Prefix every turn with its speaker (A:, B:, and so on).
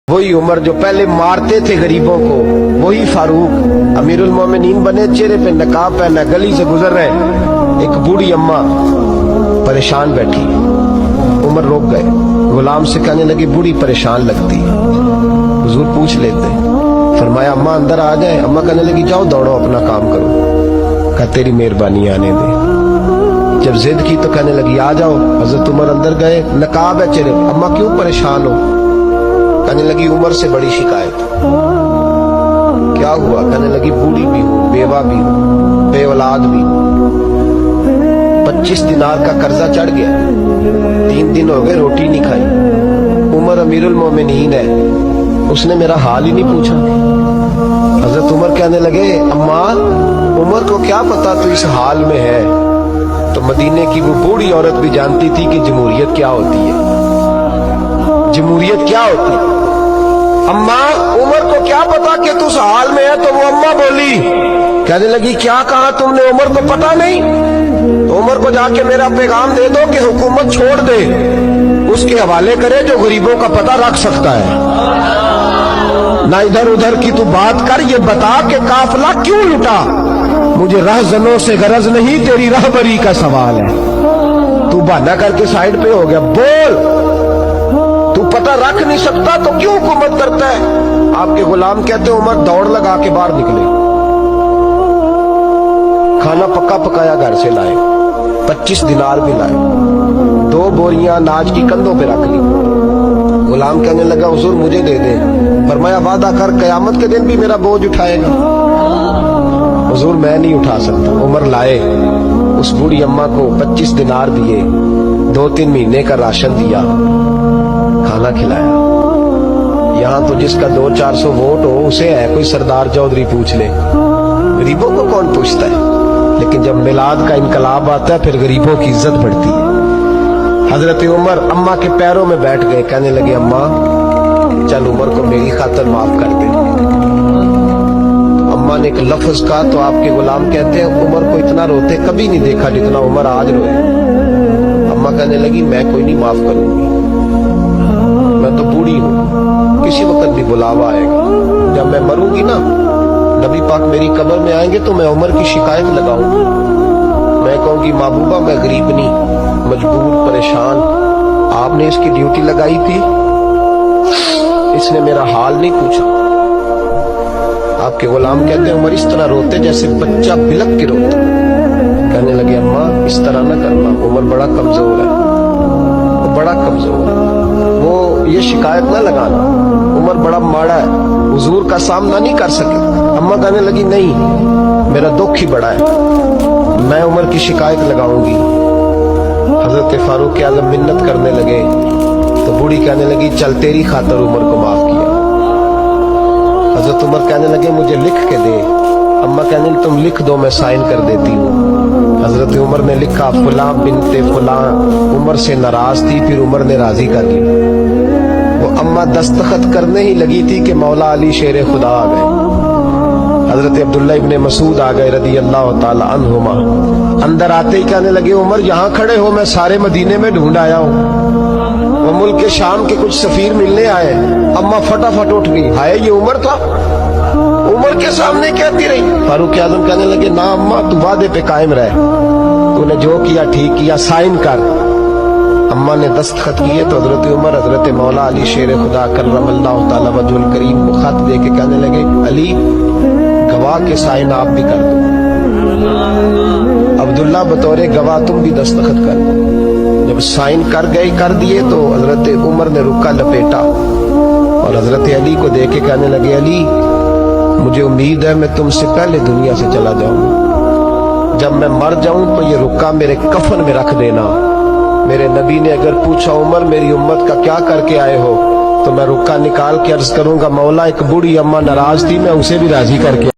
A: वही उमर जो पहले मारते थे गरीबों को, वही फारूक अमीरुल मोमिनीन बने, चेहरे पे नकाब पहना, गली से गुजर रहे, एक बूढ़ी अम्मा परेशान बैठी। उमर रोक गए, गुलाम से कहने लगे बूढ़ी परेशान लगती है। हुजूर पूछ लेते, फरमाया अम्मा अंदर आ जाए। अम्मा कहने लगी जाओ दौड़ो अपना काम करो। कहा तेरी मेहरबानी आने दे। जब जिद की तो कहने लगी आ जाओ। हजरत उमर अंदर गए, नकाब है चेहरे। अम्मा क्यों परेशान हो? कहने लगी उमर से बड़ी शिकायत। क्या हुआ? कहने लगी बूढ़ी भी हूँ, बेवा भी हूँ, बे औलाद भी हूँ, 25 दिनार का कर्जा चढ़ गया, 3 दिन हो गए रोटी नहीं खाई। उमर अमीरुल मोमिनीन है, उसने मेरा हाल ही नहीं पूछा। हजरत उमर कहने लगे अम्मा उमर को क्या पता तू इस हाल में है। तो मदीने की वो बूढ़ी औरत भी जानती थी कि जमहूरियत क्या होती है, जमहूरियत क्या होती है। अम्मा उमर को क्या पता कि तू उस हाल में है। तो वो अम्मा बोली, कहने लगी क्या कहा तुमने? उमर को पता नहीं? तो उमर को जाके मेरा पैगाम दे दो कि हुकूमत छोड़ दे, उसके हवाले करे जो गरीबों का पता रख सकता है। ना इधर उधर की तू बात कर, ये बता कि काफिला क्यों लुटा। मुझे रहजनों से गरज नहीं, तेरी रहबरी का सवाल है। तू बहाना करके साइड पे हो गया, बोल। तू पता रख नहीं सकता तो क्यों हुकूमत करता है? आपके गुलाम कहते उमर दौड़ लगा के बाहर निकले, खाना पक्का पकाया घर से लाए, 25 दिनार भी लाए, 2 बोरियां अनाज की कंधों पे रख ली। गुलाम कहने लगा हुजूर मुझे दे दे। फरमाया वादा कर कयामत के दिन भी मेरा बोझ उठाएगा। हुजूर मैं नहीं उठा सकता। उमर लाए, उस बूढ़ी अम्मा को 25 दिनार दिए, 2-3 महीने का राशन दिया, खाना खिलाया। यहाँ तो जिसका 200-400 वोट हो उसे है कोई सरदार चौधरी पूछ ले, गरीबों को कौन पूछता है। लेकिन जब मिलाद का इनकलाब आता है फिर गरीबों की इज्जत बढ़ती है। हजरत उमर अम्मा के पैरों में बैठ गए, कहने लगे अम्मा चल उमर को मेरी खातिर माफ कर दे। अम्मा ने एक लफ्ज कहा तो आपके गुलाम कहते हैं उमर को इतना रोते कभी नहीं देखा जितना उमर आज रोए। अम्मा कहने लगी मैं कोई नहीं माफ करूंगी, मैं तो बूढ़ी हूँ, किसी वक्त भी बुलावा आएगा। जब मैं मरूंगी ना, नबी पाक मेरी कब्र में आएंगे तो मैं उमर की शिकायत लगाऊंगी। मैं कहूंगी महबूबा मैं गरीब नहीं, मजबूर, परेशान, आपने इसकी ड्यूटी लगाई थी, इसने मेरा हाल नहीं पूछा। आपके गुलाम कहते हैं उमर इस तरह रोते जैसे बच्चा बिलक के रोता। कहने लगे अम्मा इस तरह ना करना, उमर बड़ा कमजोर है, वो बड़ा कमजोर है, वो ये शिकायत ना लगाना, उमर बड़ा माड़ा है, हुजूर का सामना नहीं कर सके। अम्मा कहने लगी नहीं मेरा दुख ही बड़ा है, मैं उमर की शिकायत लगाऊंगी। हजरत फारूक आज़म मिन्नत करने लगे तो बूढ़ी कहने लगी चल तेरी खातर उमर को माफ किया। हजरत उमर कहने लगे मुझे लिख के दे। अम्मा कहने लगी तुम लिख दो मैं साइन कर देती हूँ। हजरत उमर ने लिखा फुलां बिनते फुलां उमर से नाराज थी, फिर उमर ने राजी कर ली। वो अम्मा दस्तखत करने ही लगी थी कि मौला अली शेर खुदा आ गए। हजरत अब्दुल्ला इब्ने मसूद आ गए रदी अल्लाह ताला अन्हुमा। अंदर आते ही कहने लगे उमर यहाँ खड़े हो, मैं सारे मदीने में ढूंढ आया हूँ, वो मुल्क के शाम के कुछ सफीर मिलने आए। अम्मा फटाफट उठ गई, हाय ये उमर था, उमर के सामने कहती रही। फारूक आज़म कहने लगे ना अम्मा तू वादे पे कायम रहे, तूने जो किया ठीक किया, साइन कर। अम्मा ने दस्तखत किए तो हजरत उमर हजरत मौला अली शेर खुदा करमल्लाहु ताला वजहुल करीम को खत दे के कहने लगे अली गवाह के साइन आप भी कर दो, अब्दुल्ला बतौरे गवाह तुम भी दस्तखत कर दो। जब साइन कर दिए तो हजरत उमर ने रुक्का लपेटा और हजरत अली को देख के कहने लगे अली मुझे उम्मीद है मैं तुमसे पहले दुनिया से चला जाऊंगा, जब मैं मर जाऊं तो ये रुक्का मेरे कफन में रख देना। मेरे नबी ने अगर पूछा उमर मेरी उम्मत का क्या करके आए हो, तो मैं रुक्का निकाल के अर्ज करूंगा मौला एक बूढ़ी अम्मा नाराज थी, मैं उसे भी राजी करके